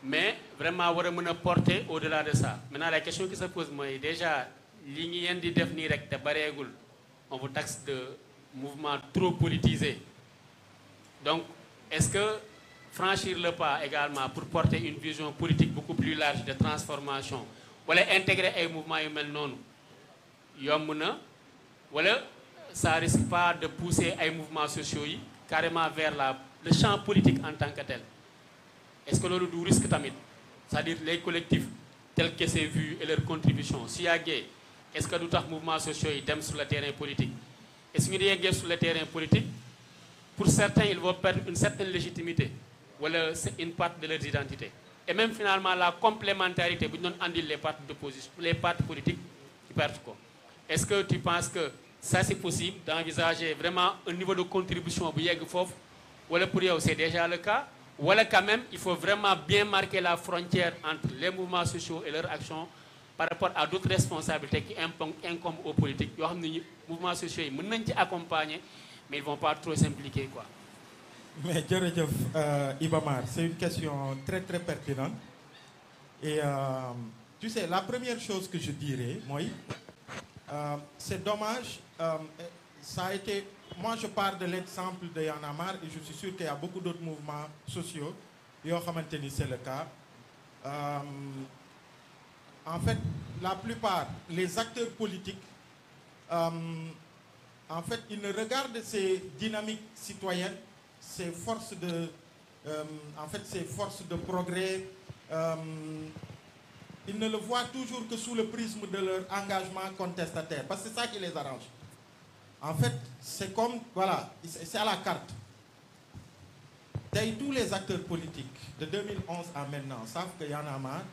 mais vraiment war a mën a porter au-delà de ça. Maintenant la question qui se pose mooy déjà li ngi yen di def nii rek te bareegul on vous taxe de mouvement trop politisé. Donc est-ce que franchir le pas également pour porter une vision politique beaucoup plus large de transformation wala intégrer ay mouvements yu mel noonu yomb na wala ça risque pas de pousser ay mouvements sociaux yi carrément vers le champ politique en tant que tel? Est-ce que loolu du risque tamit, c'est-à-dire les collectifs tels que c'est vu et leur contribution su yàggee est-ce que du tax mouvements sociaux yi dem sur le terrain politique? Est-ce que ñu yeggee sur le terrain politique, pour certains ils vont perdre une certaine légitimité wala c'est une part de leur identité, et même finalement la complémentarité bu ñu doon andil les partis d'opposition, les partis politiques ils perdent ko. Est-ce que tu penses que ça c'est possible d'envisager vraiment un niveau de contribution bu yegg foofu, wala pour yow c'est déjà le cas, wala quand même il faut vraiment bien marquer la frontière entre les mouvements sociaux et leur action par rapport à d'autres responsabilités qui incombent aux politiques yoo xam ne ñu mouvements sociaux yi mën nañ ci accompagner mais ils vont pas trop s'impliquer quoi. Mais jërëjëf Iba Mar, c'est une question très très pertinente et tu sais la première chose que je dirais mooy c'est dommage, ça a été, moi je pars de l'exemple de Y'en a marre et je suis sûr qu'il y a beaucoup d'autres mouvements sociaux yoo xamante ni c'est le cas. En fait la plupart les acteurs politiques en fait ils ne regardent ces dynamiques citoyennes, ces forces de en fait ces forces de progrès, ils ne le voient toujours que sous le prisme de leur engagement contestataire, parce que c'est ça qui les arrange. En fait c'est comme voilà, c'est à la carte. Tey tous les acteurs politiques de 2011 à maintenant savent que Y'en a marre,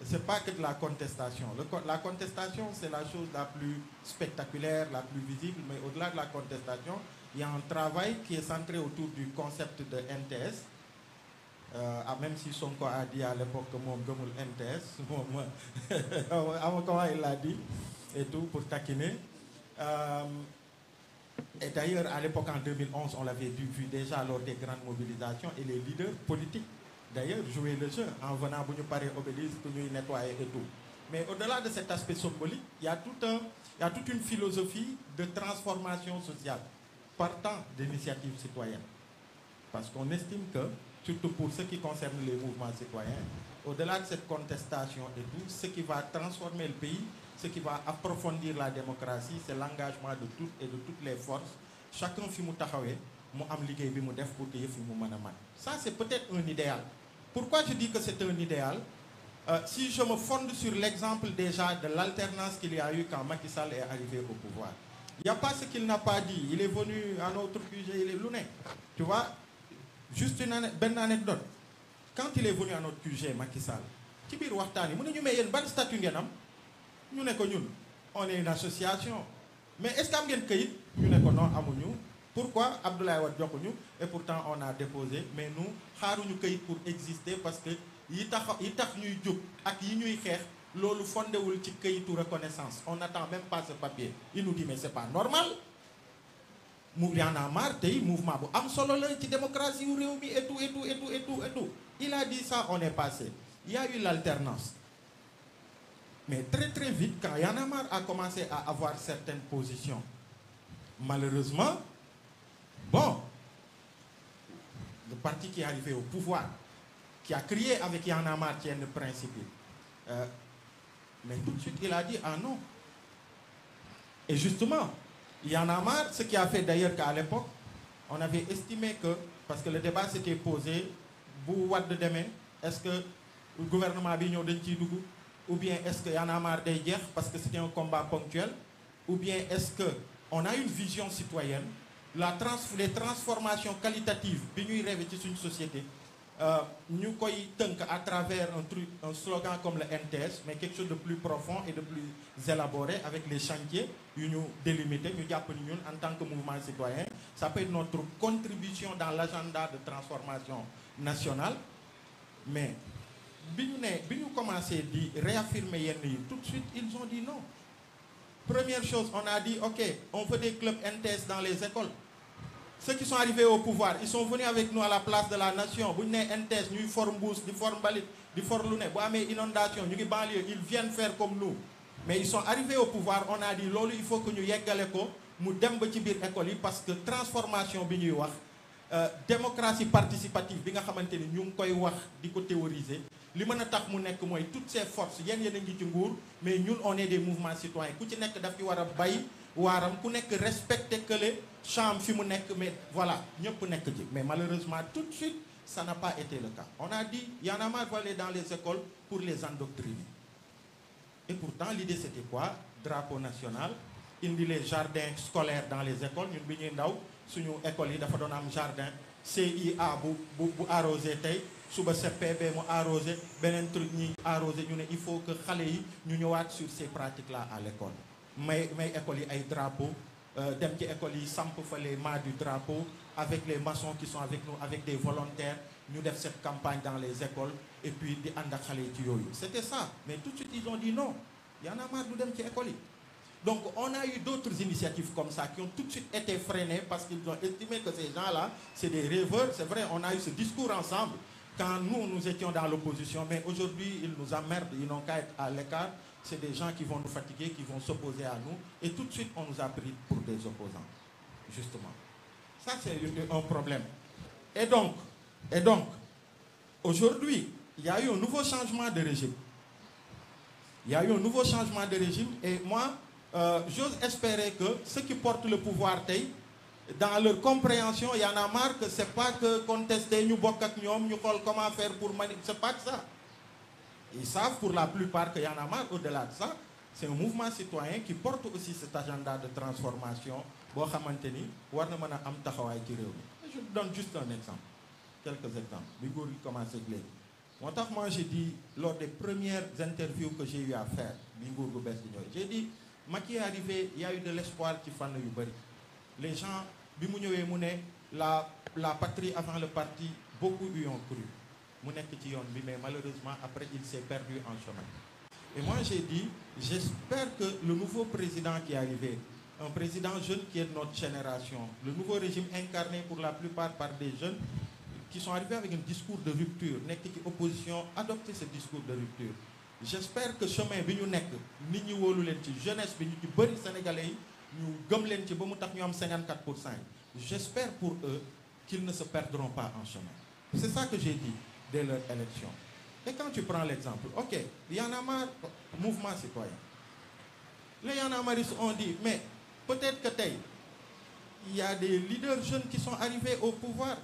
c'est pas que de la contestation. La contestation c'est la chose la plus spectaculaire, la plus visible, mais au-delà de la contestation il y a un travail qui est centré autour du concept de NTS. Même si Sonko a dit à l'époque que moom gëmul NTS, moom comment il l'a dit et tout pour taquiner. Et d'ailleurs à l'époque en 2011 on l'avait vu déjà lors des grandes mobilisations et les leaders politiques d'ailleurs jouaient le jeu en venant bu ñu paree obélisque ñuy nettoyer et tout. Mais au-delà de cet aspect symbolique il y a toute une philosophie de transformation sociale partant d'initiatives citoyennes, parce qu'on estime que surtout pour ce qui concerne les mouvements citoyens, au-delà de cette contestation et tout, ce qui va transformer le pays, ce qui va approfondir la démocratie, c'est l'engagement de toutes et de toutes les forces. Chacun fi mu taxawee mu am liggéey bi mu def pour que yëf yi mu mën a mat. Ça c'est peut-être un idéal. Pourquoi je dis que c'est un idéal? Si je me fonde sur l'exemple déjà de l'alternance qu'il y a eu quand Macky Sall est arrivé au pouvoir. Il n'y a pas ce qu'il n'a pas dit. Il est venu à notre QG, il est lu ne. Tu vois, juste benn anecdote. Quand il est venu à notre QG, Macky Sall, ci biir waxtaan yi mu ne ñu mais yéen ban statut ngeen am? Ñu ne ko ñun on est une association. Mais est-ce que am ngeen këyit? Ñu ne ko non amuñu. Pourquoi? Abdoulaye Wade joxuñu et pourtant on a déposé, mais nous xaaruñu këyit pour exister parce que yi tax ñuy jóg ak yi ñuy xeex loolu fondewul ci këyitu reconnaissance. On n'attend même pas ce papier. Il nous dit mais c'est pas normal. Y'en a marre tey mouvement bu am solo la ci démocratie yu réew mi et tout. Il a dit ça, on est passé. Il y a eu l'alternance. Mais très très vite quand Y'en a marre a commencé à avoir certaines positions, malheureusement, bon, le parti qui est arrivé au pouvoir, qui a crié avec Y'en a marre tienne le principe, mais tout de suite il a dit ah non. Et justement Y'en a marre, ce qui a fait d'ailleurs qu'à l'époque on avait estimé que, parce que le débat s'était posé, bu Wade demee est-ce que le gouvernement bi ñëw dañ ciy dugg, ou bien est-ce que Y'en a marre day jeex parce que c'était un combat ponctuel, ou bien est-ce que on a une vision citoyenne, les transformations qualitatives bi ñuy rêver ci suñu société ñu koy tënk à travers un slogan comme le NTS, mais quelque chose de plus profond et de plus élaboré avec les chantiers yu ñu délimité. Ñu jàpp ni ñun en tant que mouvement citoyen ça peut être notre contribution dans l'agenda de transformation nationale. Mais bi ñu commencé di réaffirmer yenn yi, tout de suite ils ont dit non. Première chose, on a dit ok, on veut des clubs NTS dans les écoles. Ceux qui sont arrivés au pouvoir, ils sont venus avec nous à la place de la nation. Bu ñu nee NTS ñuy for mbuus di for mbalit di for lu ne bu amee inondation ñu ngi banlieue ils viennent faire comme nous. Mais ils sont arrivés au pouvoir, on a dit loolu il faut que ñu yeggale ko mu dem ba ci biir école yi parce que transformation bi ñuy wax démocratie participative bi nga xamante ni ñu ngi koy wax di ko théoriser li mën a tax mu nekk mooy toutes ces forces yéen a ngi ci nguur mais ñun on est des mouvements citoyens ku ci nekk daf ci war a bay waaram ku nekk respecter que les champs fi mu nekk mais voilà ñëpp nekk ci mais malheureusement tout de suite ça n'a pas été le cas. On a dit Y en a marre d'aller dans les écoles pour les endoctriner. Et pourtant l'idée c'était quoi? Drapeau national, indi les jardins scolaires dans les écoles. Ñun bi ñuy ndaw suñu école yi dafa doon am jardin CIA bu arrosé tey suba CPB mu arrosé beneen truc ñi arrosé ñu ne il faut que xale yi ñu ñëwaat sur ces pratiques là à l'école. may école yi ay drapeau dem ci école yi samp fa les mâts du drapeau avec les maçons qui sont avec nous avec des volontaires ñu def cette campagne dans les écoles et puis di ànd ak xale yi ci yooyu c'était ça mais tout de suite ils ont dit non Y en a marre du dem ci école yi. Donc on a eu d'autres initiatives comme ça qui ont tout de suite été freinées parce qu'ils ont estimé que ces gens-là c'est des rêveurs. C'est vrai, on a eu ce discours ensemble quand nous étions dans l'opposition, mais aujourd'hui ils nous emmerdent, ils n'ont qu'à être à l'écart. C'est des gens qui vont nous fatiguer, qui vont s'opposer à nous et tout de suite on nous a pris pour des opposants, justement. Ça c'est un problème. Et donc aujourd'hui il y a eu un nouveau changement de régime. Il y a eu un nouveau changement de régime et moi j'ose espérer que ceux qui portent le pouvoir tey dans leur compréhension Y en a marre que c'est pas que contester ñu bokk ak ñoom ñu xool comment faire pour c'est pas que ça. Ils savent pour la plupart que Y en a marre au-delà de ça c'est un mouvement citoyen qui porte aussi cet agenda de transformation boo xamante ni war na mën a am taxawaay ci réew mi. Je vous donne juste un exemple, quelques exemples bi nguur gi commencé léegi. Moo tax moi j'ai dit lors des premières interviews que j'ai eu à faire bi nguur gu bees di ñëw j'ai dit Macky est arrivé, il y a eu de l'espoir ci fànn yu bëri. Les gens bi mu ñëwee mu ne la patrie avant le parti beaucoup y ont cru mu nekk ci yoon bi mais malheureusement après il s'est perdu en chemin. Et moi j'ai dit j'espère que le nouveau président qui est arrivé, un président jeune qui est de notre génération, le nouveau régime incarné pour la plupart par des jeunes qui sont arrivés avec un discours de rupture nekk ci opposition adopter ce discours de rupture. J'espère que chemin bi ñu nekk nit ñi wóolu leen ci jeunesse bi ñu ci bëri sénégalais yi ñu gëm leen ci ba mu tax ñu am 54%. J'espère pour eux qu'ils ne se perdront pas en chemin. C'est ça que j'ai dit dès leur élection. Et quand tu prends l'exemple, ok, Y en a marre, mouvement citoyen. Les Y en a marre ont dit, mais peut-être que tey il y a des leaders jeunes qui sont arrivés au pouvoir.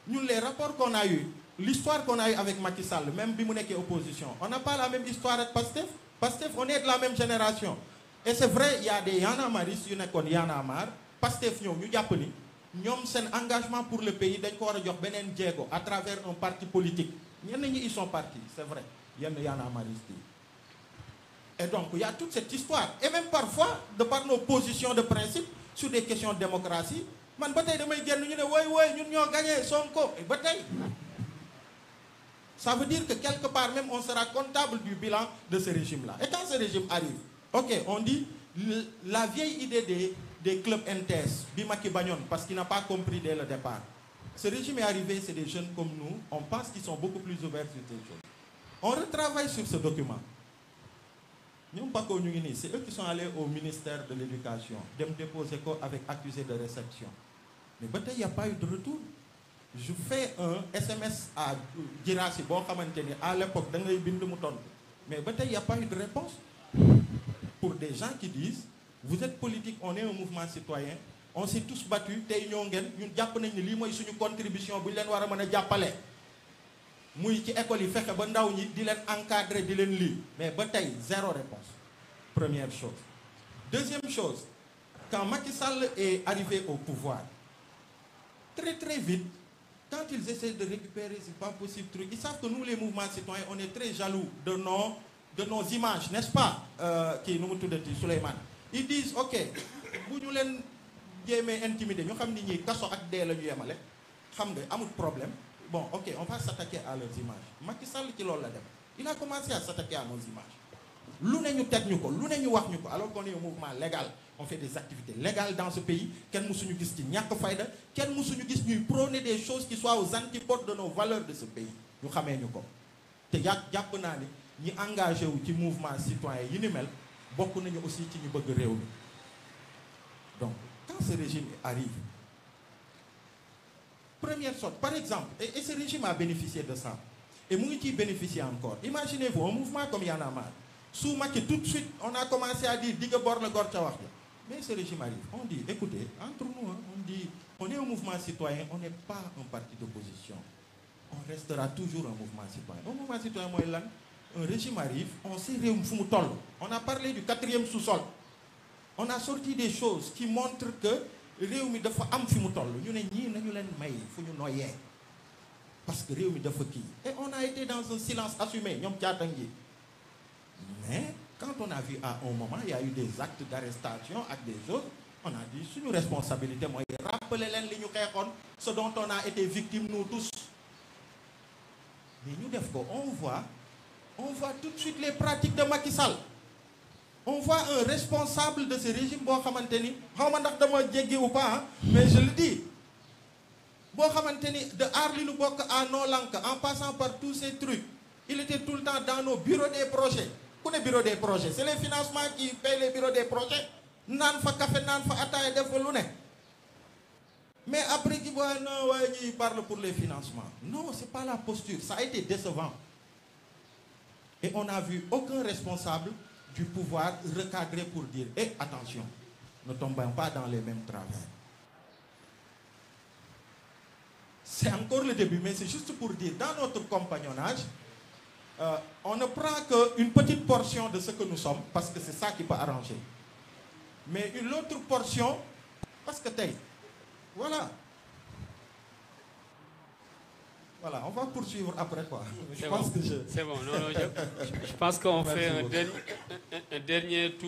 Nous, les rapports qu'on a eu, l'histoire qu'on a eu avec Macky Sall, même bi mu nekkee opposition, on n'a pas la même histoire avec Pastef. Pastef, on est de la même génération. Et c'est vrai, il y a des Y en a marre yu nekkoon Y en a marre, Pastef ñoom ñu jàpp ni ñoom seen engagement pour le pays dañ ko war a jox beneen jéego à travers un parti politique. Ñenn ñi ils sont partis, c'est vrai. Yenn Y en a marre yi. Et donc il y a toute cette histoire. Et même parfois, de par nos positions de principe sur des questions de démocratie, man ba tey damay génn ñu ne woy ñun ñoo gagné Sonko ba tey. Ça veut dire que quelque part même on sera comptable du bilan de ce régime-là. Et quand ce régime arrive, ok, on dit la vieille idée des clubs NTS, bi Macky bañoon parce qu'il n'a pas compris dès le départ. Ce régime est arrivé, c'est des jeunes comme nous, on pense qu'ils sont beaucoup plus ouverts sur ces choses. On retravaille sur ce document. ñoom Paco ñu ngi nii, c'est eux qui sont allés au ministère de l'Éducation, dem déposer ko avec accusé de réception. Mais ba tey il n'y a pas eu de retour. Je fais un SMS à Girassi boo xamante ni à l'époque da ngay bind mu tontu mais ba tey il n'y a pas eu de réponse pour des gens qui disent vous êtes politique, on est un mouvement citoyen, on s'est tous battus tey ñoo ngeen ñun jàpp nañ ni lii mooy suñu contribution bu ñu leen war a mën a jàppale muy ci école yi fexe ba ndaw ñi di leen encadrer di leen lii mais ba tey zéro réponse. Première chose. Deuxième chose, quand Macky Sall est arrivé au pouvoir très vite, quand ils essaient de récupérer, c'est pas possible, truc. Ils savent que nous, les mouvements citoyens, on est très jaloux de nos images, n'est-ce pas, qui nous dit Souleymane. Ils disent, ok, vous nous les jéemee intimider, ñu xam ni ñi kaso ak dee la ñu yemale, xam nga amul problème. Bon, ok, on va s'attaquer à leurs images. Macky Sall ci loolu la dem. Il a commencé à s'attaquer à nos images. lu ne ñu teg ñu ko lu ne ñu wax ñu ko alors qu'on est un mouvement légal on fait des activités légales dans ce pays kenn mësuñu gis ci ñàkk fayda kenn mësuñu gis ñuy prôner des choses qui soient aux antipodes de nos valeurs de ce pays ñu xamee ñu ko te jàpp naa ni ñi engagé wu ci mouvement citoyen yi ni mel bokk nañu aussi ci ñu bëgg réew mi donc quand ce régime arrive première sorte par exemple et ce régime a bénéficié de ça et mu ngi ciy bénéficier encore imaginez-vous un mouvement comme Y en a marre sous Macky tout de suite on a commencé à dire digga bor la gor ca wax ja mais ce régime arrive on dit écoutez entre nous on dit on est un mouvement citoyen on n'est pas un parti d'opposition on restera toujours un mouvement citoyen mooy lan un régime arrive on sait réew mi fu mu toll on a parlé du 4e sous-sol on a sorti des choses qui montrent que réew mi dafa am fi mu toll ñu ne ñii nañu leen may fu ñu noyyee parce que réew mi dafa kii et on a été dans un silence assumé ñoom caatang yi mais quand on a vu à un moment il y a eu des actes d'arrestation ak des choses on a dit suñu responsabilité mooy rappeler leen li ñu xeexoon ce dont on a été victime nous tous mais ñu def ko on voit tout de suite les pratiques de Macky Sall on voit un responsable de ce régime boo xamante ni xaw ma ndax dama jéggi ou pas mais je le dis boo xamante ni de aar li nu bokk à Noo Lank en passant par tous ces trucs il était tout le temps dans nos bureaux des projets ku ne bureau des projets c'est les financements qui payent les bureaux des projets naan fa café naan fa ataaya def fa lu ne mais après qui voit non waaye ñuy parle pour les financements non c'est pas la posture ça a été décevant et on n'a vu aucun responsable du pouvoir recadrer pour dire attention ne tombons pas dans les mêmes travers c'est encore le début mais c'est juste pour dire dans notre compagnonnage on ne prend qu'une petite portion de ce que nous sommes parce que c'est ça qui peut arranger mais une autre portion parce que tey voilà on va poursuivre après quoi. C'est bon, non, je pense qu'on fait un dernier tour.